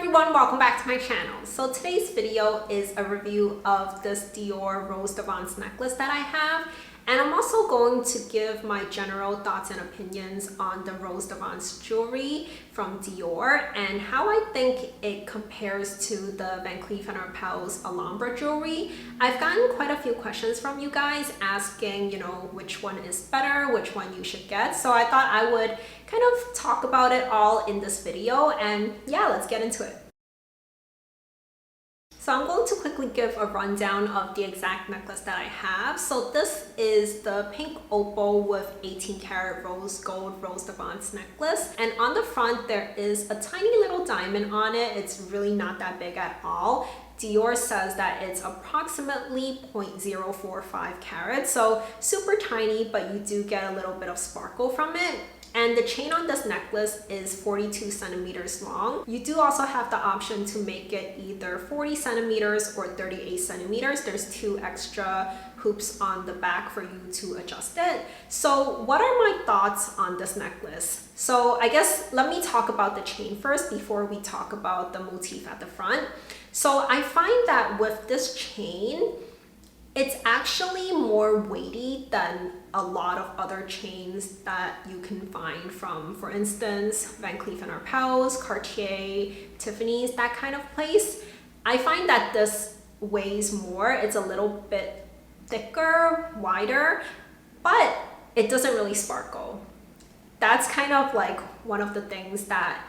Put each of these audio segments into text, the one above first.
everyone, welcome back to my channel. So today's video is a review of this Dior Rose Des Vents necklace that I have, and I'm also going to give my general thoughts and opinions on the Rose Des Vents jewelry from Dior and how I think it compares to the Van Cleef Arpels Alhambra jewelry. I've gotten quite a few questions from you guys asking, which one is better, which one you should get. So I thought I would kind of talk about it all in this video, and yeah, let's get into it. So I'm going to quickly give a rundown of the exact necklace that I have. So this is the pink opal with 18 karat rose gold Rose Des Vents necklace. And on the front, there is a tiny little diamond on it. It's really not that big at all. Dior says that it's approximately 0.045 carats. So super tiny, but you do get a little bit of sparkle from it. And the chain on this necklace is 42 centimeters long. You do also have the option to make it either 40 centimeters or 38 centimeters. There's two extra hoops on the back for you to adjust it. So what are my thoughts on this necklace? So I guess let me talk about the chain first before we talk about the motif at the front. So I find that with this chain, it's actually more weighty than a lot of other chains that you can find from, for instance, Van Cleef & Arpels, Cartier, Tiffany's, that kind of place. I find that this weighs more. It's a little bit thicker, wider, but it doesn't really sparkle. That's kind of like one of the things that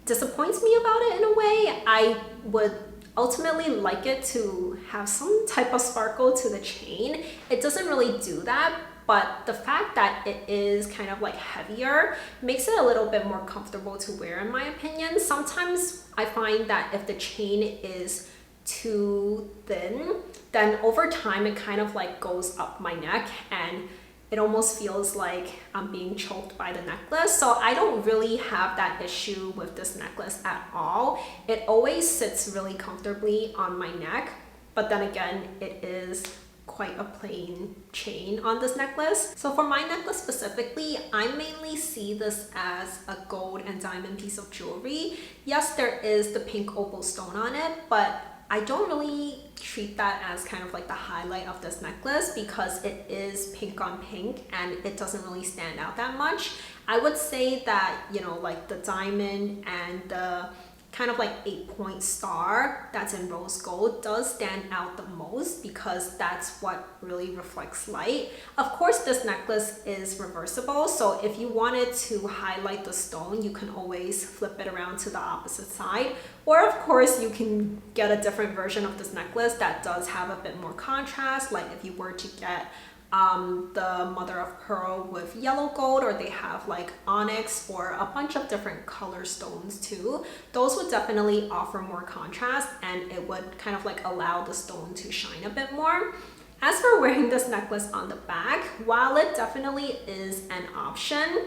disappoints me about it in a way. I would ultimately like it to have some type of sparkle to the chain. It doesn't really do that, but the fact that it is kind of like heavier makes it a little bit more comfortable to wear, in my opinion. Sometimes I find that if the chain is too thin, then over time it kind of like goes up my neck and it almost feels like I'm being choked by the necklace. So I don't really have that issue with this necklace at all. It always sits really comfortably on my neck, but then again, it is quite a plain chain on this necklace. So for my necklace specifically, I mainly see this as a gold and diamond piece of jewelry. Yes, there is the pink opal stone on it, but I don't really treat that as kind of like the highlight of this necklace because it is pink on pink and it doesn't really stand out that much. I would say that, like the diamond and the kind of like 8-point star that's in rose gold does stand out the most because that's what really reflects light. Of course, this necklace is reversible, so if you wanted to highlight the stone, you can always flip it around to the opposite side. Or of course, you can get a different version of this necklace that does have a bit more contrast, like if you were to get the mother of pearl with yellow gold, or they have like onyx or a bunch of different color stones too. Those would definitely offer more contrast and it would kind of like allow the stone to shine a bit more. As for wearing this necklace on the back, while it definitely is an option,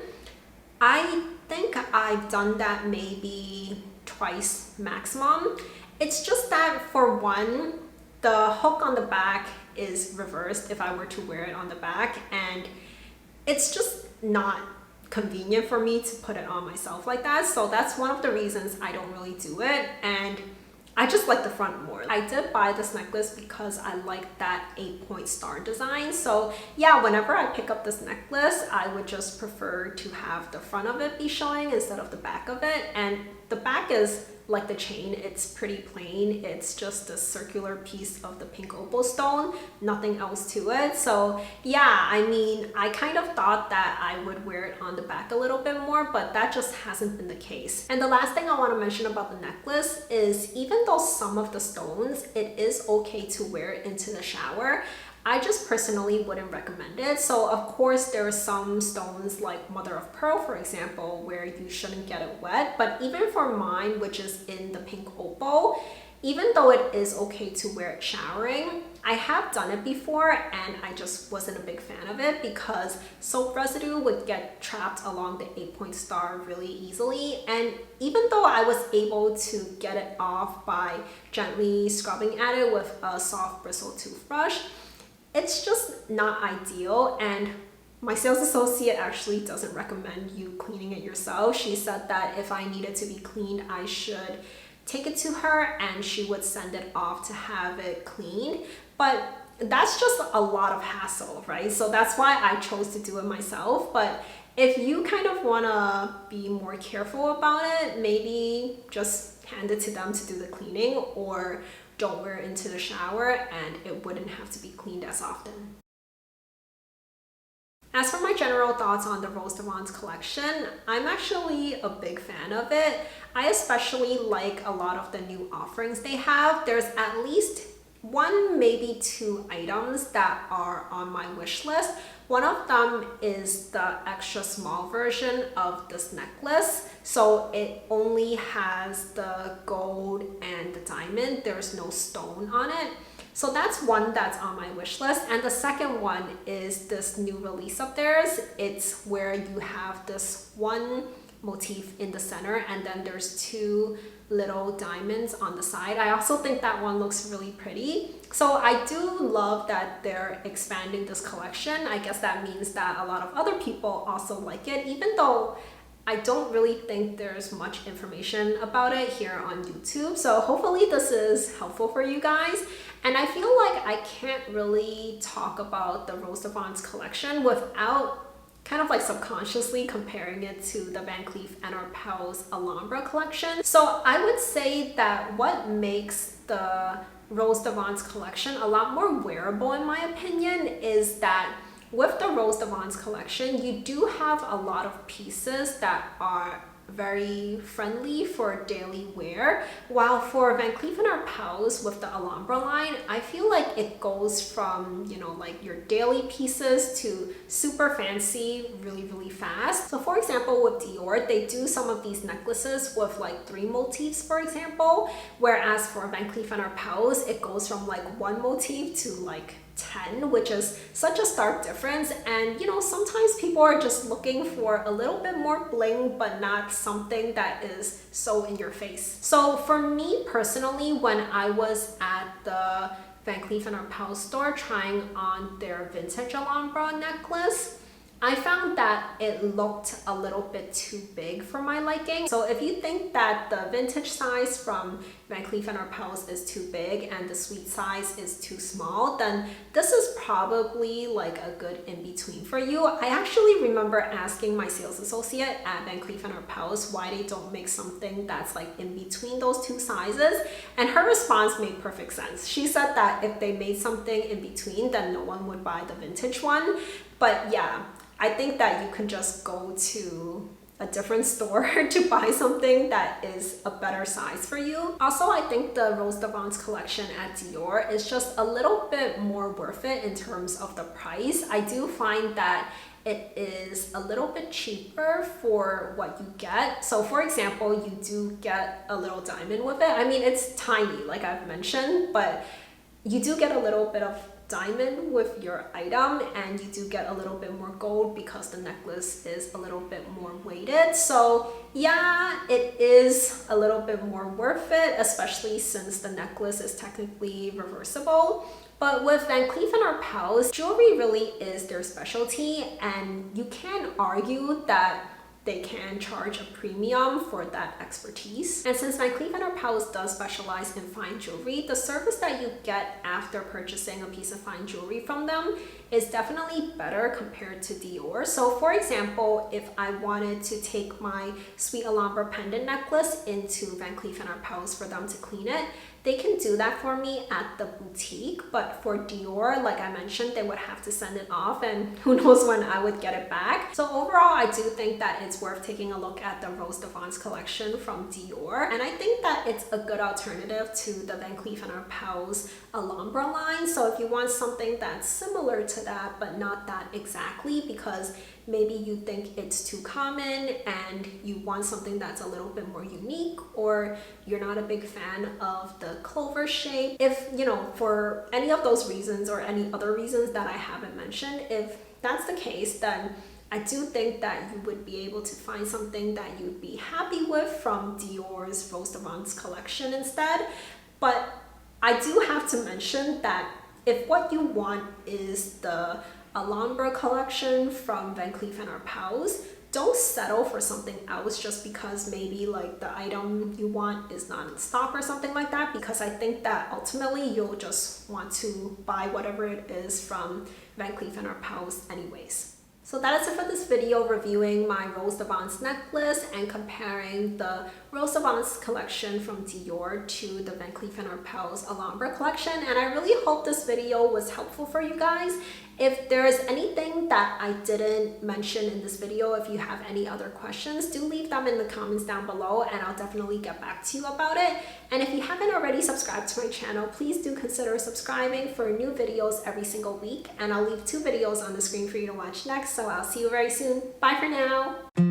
I think I've done that maybe twice maximum. It's just that for one, the hook on the back is reversed if I were to wear it on the back, and it's just not convenient for me to put it on myself like that. So that's one of the reasons I don't really do it, and I just like the front more. I did buy this necklace because I like that 8-point star design. So yeah, whenever I pick up this necklace, I would just prefer to have the front of it be showing instead of the back of it. And the back is like the chain, it's pretty plain. It's just a circular piece of the pink opal stone, nothing else to it. So yeah, I mean, I kind of thought that I would wear it on the back a little bit more, but that just hasn't been the case. And the last thing I want to mention about the necklace is even though some of the stones, it is okay to wear it into the shower, I just personally wouldn't recommend it. So of course there are some stones like mother of pearl, for example, where you shouldn't get it wet. But even for mine, which is in the pink opal, even though it is okay to wear it showering, I have done it before and I just wasn't a big fan of it because soap residue would get trapped along the 8-point star really easily. And even though I was able to get it off by gently scrubbing at it with a soft bristle toothbrush, it's just not ideal. And My sales associate actually doesn't recommend you cleaning it yourself. She said that if I needed to be cleaned, I should take it to her and she would send it off to have it cleaned. But that's just a lot of hassle, right? So that's why I chose to do it myself. But if you kind of want to be more careful about it, maybe just hand it to them to do the cleaning, or don't wear it into the shower and it wouldn't have to be cleaned as often. As for my general thoughts on the Rose Des Vents collection, I'm actually a big fan of it. I especially like a lot of the new offerings they have. There's at least one, maybe two items that are on my wish list. One of them is the extra small version of this necklace. So it only has the gold and the diamond. There's no stone on it. So that's one that's on my wish list. And the second one is this new release of theirs. It's where you have this one motif in the center and then there's two little diamonds on the side. I also think that one looks really pretty. So I do love that they're expanding this collection. I guess that means that a lot of other people also like it, even though I don't really think there's much information about it here on YouTube. So hopefully this is helpful for you guys. And I feel like I can't really talk about the Rose Des Vents collection without kind of like subconsciously comparing it to the Van Cleef & Arpels Alhambra collection. So I would say that what makes the Rose Des Vents collection a lot more wearable in my opinion is that with the Rose Des Vents collection, you do have a lot of pieces that are very friendly for daily wear, while for Van Cleef & Arpels with the Alhambra line, I feel like it goes from, you know, like your daily pieces to super fancy really fast. So for example, with Dior, they do some of these necklaces with like 3 motifs, for example, whereas for Van Cleef & Arpels, it goes from like 1 motif to like 10, which is such a stark difference. And you know, sometimes people are just looking for a little bit more bling, but not something that is so in your face. So for me personally, when I was at the Van Cleef & Arpels store trying on their vintage Alhambra necklace, I found that it looked a little bit too big for my liking. So if you think that the vintage size from Van Cleef & Arpels is too big and the suite size is too small, then this is probably like a good in-between for you. I actually remember asking my sales associate at Van Cleef & Arpels why they don't make something that's like in between those 2 sizes, and her response made perfect sense. She said that if they made something in between, then no one would buy the vintage one. But yeah, I think that you can just go to a different store to buy something that is a better size for you. Also, I think the Rose Des Vents collection at Dior is just a little bit more worth it in terms of the price. I do find that it is a little bit cheaper for what you get. So for example, you do get a little diamond with it. I mean, it's tiny, like I've mentioned, but you do get a little bit of diamond with your item, and you do get a little bit more gold because the necklace is a little bit more weighted. So yeah, it is a little bit more worth it, especially since the necklace is technically reversible. But with Van Cleef & Arpels, jewelry really is their specialty, and you can argue that they can charge a premium for that expertise. And since Van Cleef & Arpels does specialize in fine jewelry, the service that you get after purchasing a piece of fine jewelry from them is definitely better compared to Dior. So for example, if I wanted to take my Sweet Alhambra pendant necklace into Van Cleef & Arpels for them to clean it, they can do that for me at the boutique. But for Dior, like I mentioned, they would have to send it off, and who knows when I would get it back. So overall, I do think that it's worth taking a look at the Rose Des Vents collection from Dior. And I think that it's a good alternative to the Van Cleef & Arpels Alhambra line. So if you want something that's similar to that, but not that exactly, because maybe you think it's too common and you want something that's a little bit more unique, or you're not a big fan of the clover shape. If, you know, for any of those reasons or any other reasons that I haven't mentioned, if that's the case, then I do think that you would be able to find something that you'd be happy with from Dior's Rose Des Vents collection instead. But I do have to mention that if what you want is the Alhambra collection from Van Cleef Arpels. Don't settle for something else just because maybe like the item you want is not in stock or something like that, because I think that ultimately you'll just want to buy whatever it is from Van Cleef Arpels anyways. So that is it for this video reviewing my Rose Des Vents necklace and comparing the Rose Des Vents collection from Dior to the Van Cleef Arpels Alhambra collection. And I really hope this video was helpful for you guys. If there is anything that I didn't mention in this video, if you have any other questions, do leave them in the comments down below and I'll definitely get back to you about it. And if you haven't already subscribed to my channel, please do consider subscribing for new videos every single week. And I'll leave 2 videos on the screen for you to watch next, so I'll see you very soon. Bye for now.